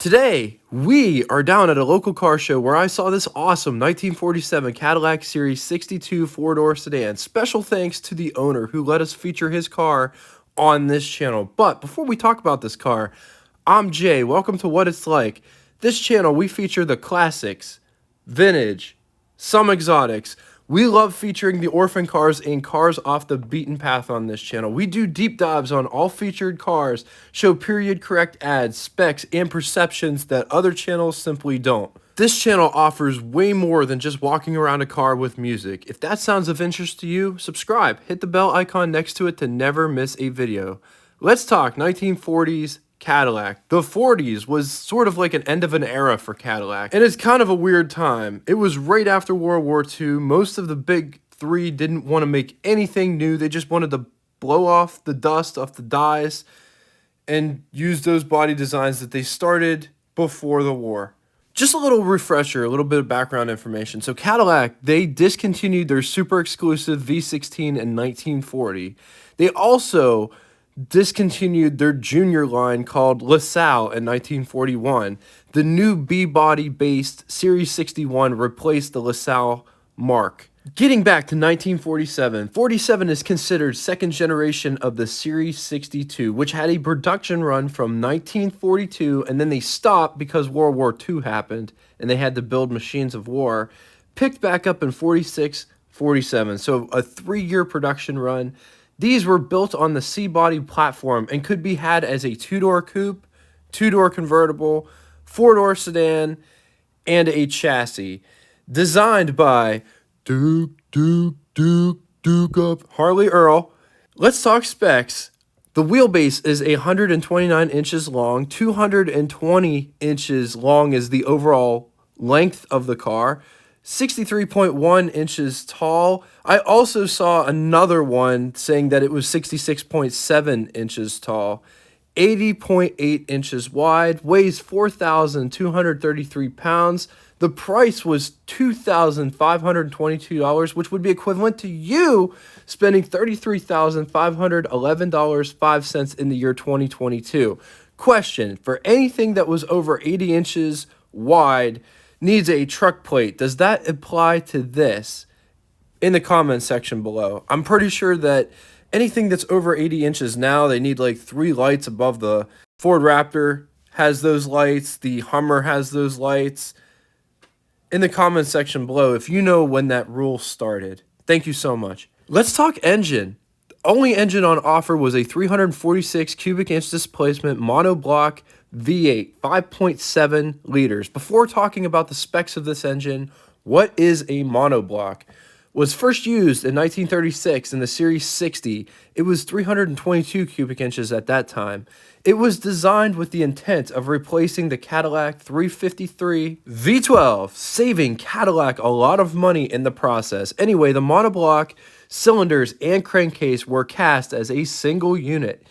Today, we are down at a local car show where I saw this awesome 1947 Cadillac Series 62 four-door sedan. Special thanks to the owner who let us feature his car on this channel. But before we talk about this car, I'm Jay. Welcome to What It's Like. This channel, we feature the classics, vintage, some exotics. We love featuring the orphan cars and cars off the beaten path on this channel. We do deep dives on all featured cars, show period correct ads, specs, and perceptions that other channels simply don't. This channel offers way more than just walking around a car with music. If that sounds of interest to you, subscribe. Hit the bell icon next to it to never miss a video. Let's talk 1940s Cadillac. The 40s was sort of like an end of an era for Cadillac, and it's kind of a weird time. It was right after World War II. Most of the big three didn't want to make anything new. They just wanted to blow off the dust off the dies and use those body designs that they started before the war. Just a little refresher, a little bit of background information. So Cadillac, they discontinued their super exclusive V16 in 1940. They also discontinued their junior line called LaSalle in 1941. The new B-body based Series 61 replaced the LaSalle mark. Getting back to 1947, 47 is considered second generation of the Series 62, which had a production run from 1942, and then they stopped because World War II happened, and they had to build machines of war. Picked back up in 46, 47, so a 3-year production run. These were built on the C-body platform and could be had as a 2-door coupe, 2-door convertible, 4-door sedan, and a chassis. Designed by Duke of Harley Earl. Let's talk specs. The wheelbase is 129 inches long. 220 inches long is the overall length of the car. 63.1 inches tall. I also saw another one saying that it was 66.7 inches tall. 80.8 inches wide, weighs 4,233 pounds. The price was $2,522, which would be equivalent to you spending $33,511.05 in the year 2022. Question, for anything that was over 80 inches wide, needs a truck plate. Does that apply to this? In the comment section below. I'm pretty sure that anything that's over 80 inches now, they need like 3 lights above. The Ford Raptor has those lights. The Hummer has those lights. In the comment section below, if you know when that rule started. Thank you so much. Let's talk engine. The only engine on offer was a 346 cubic inch displacement monoblock V8, 5.7 liters. Before talking about the specs of this engine, what is a monoblock? Was first used in 1936 in the Series 60. It was 322 cubic inches at that time. It was designed with the intent of replacing the Cadillac 353 V12, saving Cadillac a lot of money in the process. Anyway, the monoblock cylinders and crankcase were cast as a single unit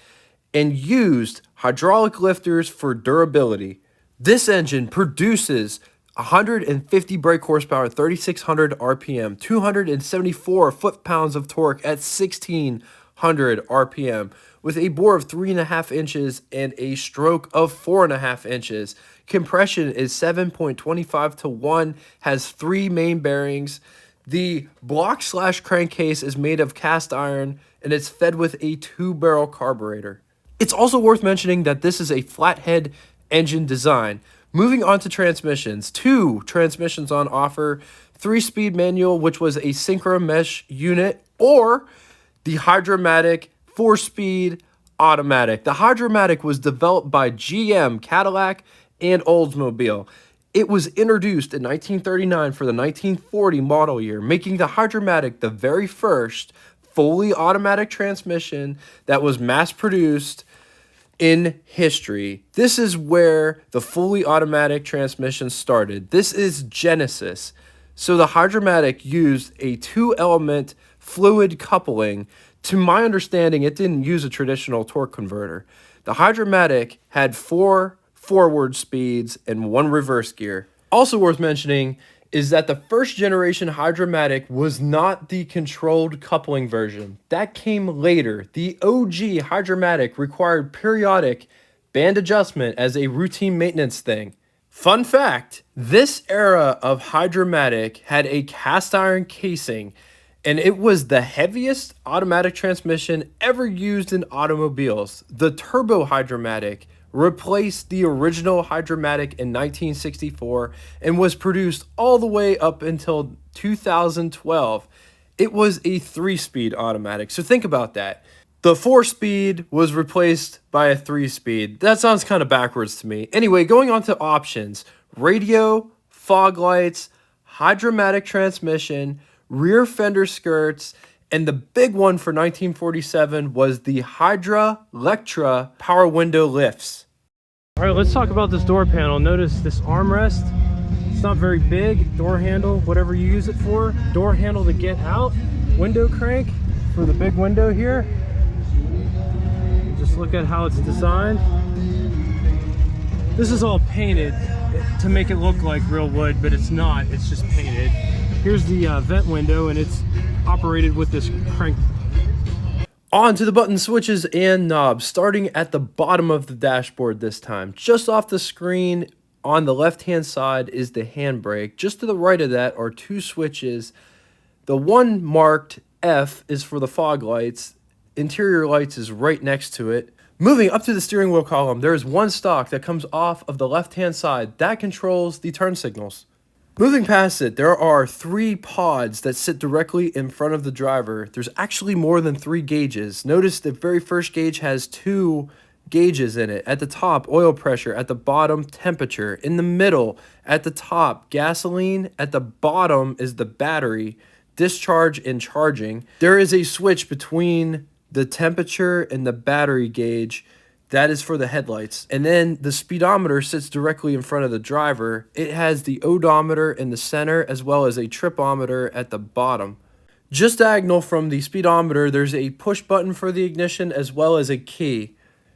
and used hydraulic lifters for durability. This engine produces 150 brake horsepower, 3,600 RPM, 274 foot-pounds of torque at 1,600 RPM, with a bore of 3.5 inches and a stroke of 4.5 inches. Compression is 7.25 to 1, has 3 main bearings. The block/crankcase is made of cast iron, and it's fed with a 2-barrel carburetor. It's also worth mentioning that this is a flathead engine design. Moving on to transmissions, 2 transmissions on offer, 3-speed manual, which was a synchro mesh unit, or the Hydromatic 4-speed automatic. The Hydromatic was developed by GM, Cadillac, and Oldsmobile. It was introduced in 1939 for the 1940 model year, making the Hydromatic the very first fully automatic transmission that was mass-produced in history. This is where the fully automatic transmission started. This is Genesis. So the Hydromatic used a 2-element fluid coupling. To my understanding, it didn't use a traditional torque converter. The Hydromatic had 4 forward speeds and 1 reverse gear. Also worth mentioning is that the first generation Hydromatic was not the controlled coupling version. That came later. The OG Hydromatic required periodic band adjustment as a routine maintenance thing. Fun fact, this era of Hydra-Matic had a cast iron casing, and it was the heaviest automatic transmission ever used in automobiles. The Turbo Hydra-Matic replaced the original Hydra-Matic in 1964 and was produced all the way up until 2012. It was a 3-speed automatic, so think about that. The 4-speed was replaced by a 3-speed. That sounds kind of backwards to me. Anyway, going on to options. Radio, fog lights, Hydra-Matic transmission, rear fender skirts, and the big one for 1947 was the Hydra Lectra power window lifts. All right, let's talk about this door panel. Notice this armrest. It's not very big. Door handle, whatever you use it for. Door handle to get out. Window crank for the big window here. Just look at how it's designed. This is all painted to make it look like real wood, but it's not. It's just painted. Here's the vent window, and it's operated with this crank. On to the button switches and knobs, starting at the bottom of the dashboard this time. Just off the screen on the left-hand side is the handbrake. Just to the right of that are 2 switches. The one marked F is for the fog lights. Interior lights is right next to it. Moving up to the steering wheel column, there is one stalk that comes off of the left-hand side. That controls the turn signals. Moving past it, there are 3 pods that sit directly in front of the driver. There's actually more than 3 gauges. Notice the very first gauge has 2 gauges in it. At the top, oil pressure. At the bottom, temperature. In the middle, at the top, gasoline. At the bottom is the battery, discharge and charging. There is a switch between the temperature and the battery gauge. That is for the headlights. And then the speedometer sits directly in front of the driver. It has the odometer in the center as well as a tripometer at the bottom. Just diagonal from the speedometer, there's a push button for the ignition as well as a key.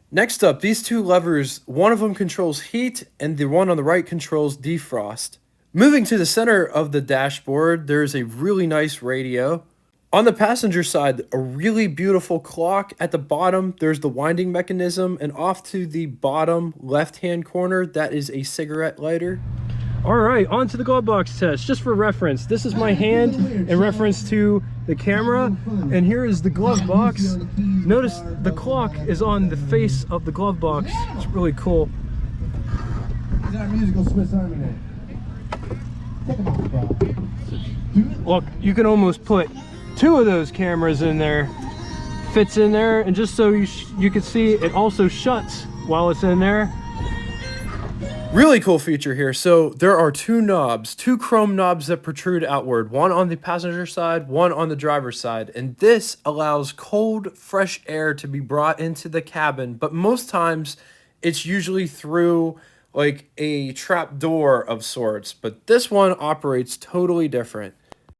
Next up, these 2 levers, one of them controls heat and the one on the right controls defrost. Moving to the center of the dashboard, there's a really nice radio. On the passenger side, a really beautiful clock. At the bottom, there's the winding mechanism, and off to the bottom left-hand corner, that is a cigarette lighter. All right, on to the glove box test. Just for reference, this is my hand in reference to the camera, and here is the glove box. Notice the clock is on the face of the glove box. It's really cool. Is our musical Swiss Army knife? Look, you can almost put 2 of those cameras in there. Fits in there, and just so you can see, it also shuts while it's in there. Really cool feature here. So there are 2 knobs, 2 chrome knobs that protrude outward, one on the passenger side, one on the driver's side. And this allows cold, fresh air to be brought into the cabin, but most times it's usually through like a trap door of sorts, but this one operates totally different.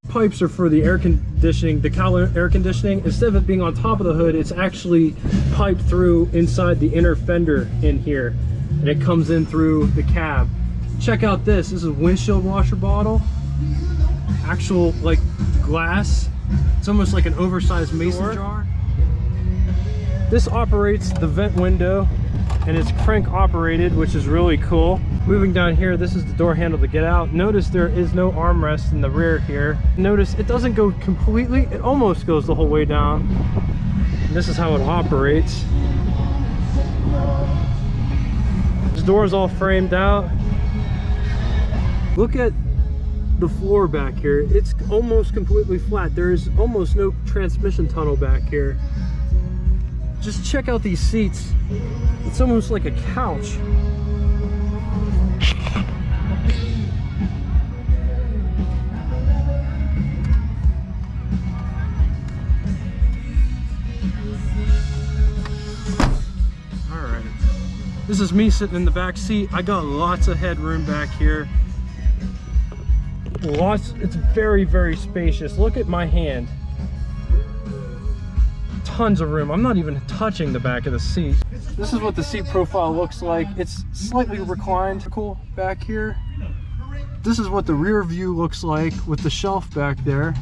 Pipes are for the air conditioning, the cowl air conditioning. Instead of it being on top of the hood, it's actually piped through inside the inner fender in here, and it comes in through the cab. Check out this. This is a windshield washer bottle, actual like glass. It's almost like an oversized mason jar. This operates the vent window, and it's crank operated, which is really cool. Moving down here, this is the door handle to get out. Notice there is no armrest in the rear here. Notice it doesn't go completely, it almost goes the whole way down. And this is how it operates. This door is all framed out. Look at the floor back here. It's almost completely flat. There is almost no transmission tunnel back here. Just check out these seats. It's almost like a couch. This is me sitting in the back seat. I got lots of headroom back here. It's very, very spacious. Look at my hand. Tons of room. I'm not even touching the back of the seat. This is what the seat profile looks like. It's slightly reclined. Cool back here. This is what the rear view looks like with the shelf back there.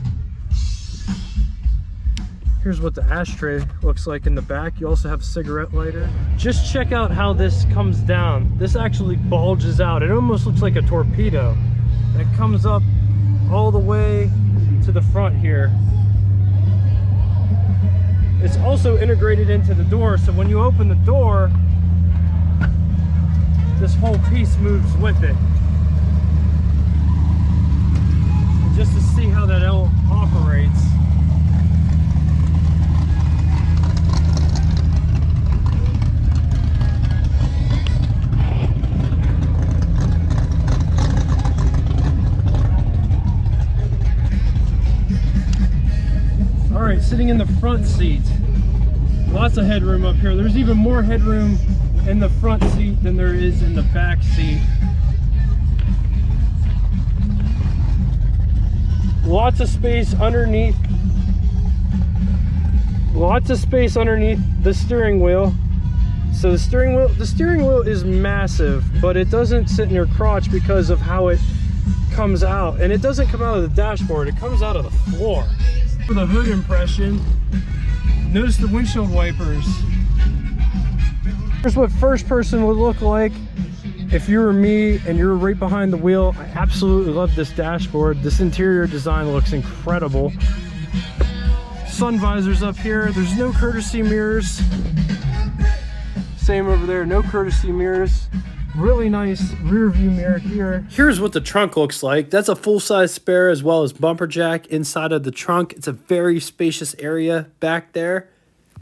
Here's what the ashtray looks like in the back. You also have a cigarette lighter. Just check out how this comes down. This actually bulges out. It almost looks like a torpedo. It comes up all the way to the front here. It's also integrated into the door, so when you open the door, this whole piece moves with it. And just to see how that all operates. All right, sitting in the front seat, lots of headroom up here. There's even more headroom in the front seat than there is in the back seat. Lots of space underneath. Lots of space underneath the steering wheel. So the steering wheel is massive, but it doesn't sit in your crotch because of how it comes out. And it doesn't come out of the dashboard, it comes out of the floor. For the hood impression, notice the windshield wipers. Here's what first person would look like if you were me and you're right behind the wheel. I absolutely love this dashboard. This interior design looks incredible. Sun visors up here. There's no courtesy mirrors. Same over there, no courtesy mirrors. Really nice rear view mirror here. Here's what the trunk looks like. That's a full-size spare as well as bumper jack inside of the trunk. It's a very spacious area back there.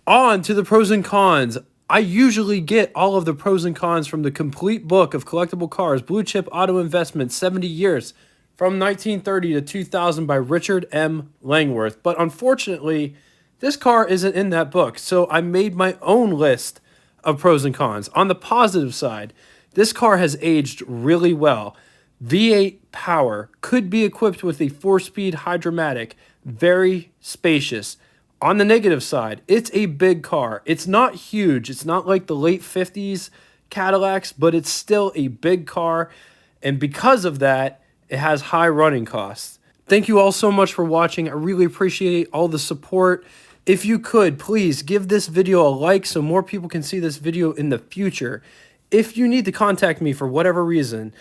On to the pros and cons. I usually get all of the pros and cons from the complete book of collectible cars, Blue Chip Auto Investment, 70 years, from 1930 to 2000 by Richard M. Langworth. But unfortunately, this car isn't in that book, so I made my own list of pros and cons. On the positive side, this car has aged really well. V8 power, could be equipped with a 4-speed Hydromatic, very spacious. On the negative side, it's a big car. It's not huge. It's not like the late 50s Cadillacs, but it's still a big car. And because of that, it has high running costs. Thank you all so much for watching. I really appreciate all the support. If you could, please give this video a like so more people can see this video in the future. If you need to contact me for whatever reason,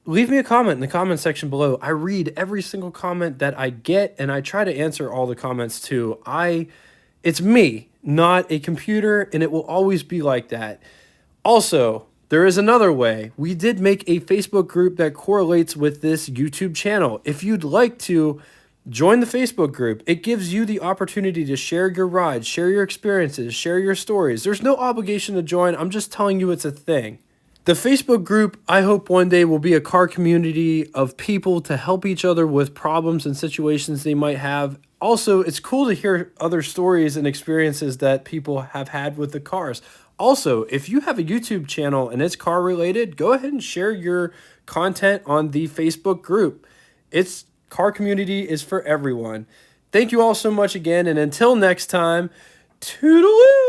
leave me a comment in the comment section below. I read every single comment that I get, and I try to answer all the comments too. It's me, not a computer, and it will always be like that. Also, there is another way. We did make a Facebook group that correlates with this YouTube channel. If you'd like to join the Facebook group, it gives you the opportunity to share your rides, share your experiences, share your stories. There's no obligation to join. I'm just telling you it's a thing. The Facebook group, I hope one day, will be a car community of people to help each other with problems and situations they might have. Also, it's cool to hear other stories and experiences that people have had with the cars. Also, if you have a YouTube channel and it's car related, go ahead and share your content on the Facebook group. Car community is for everyone. Thank you all so much again, and until next time, toodaloo!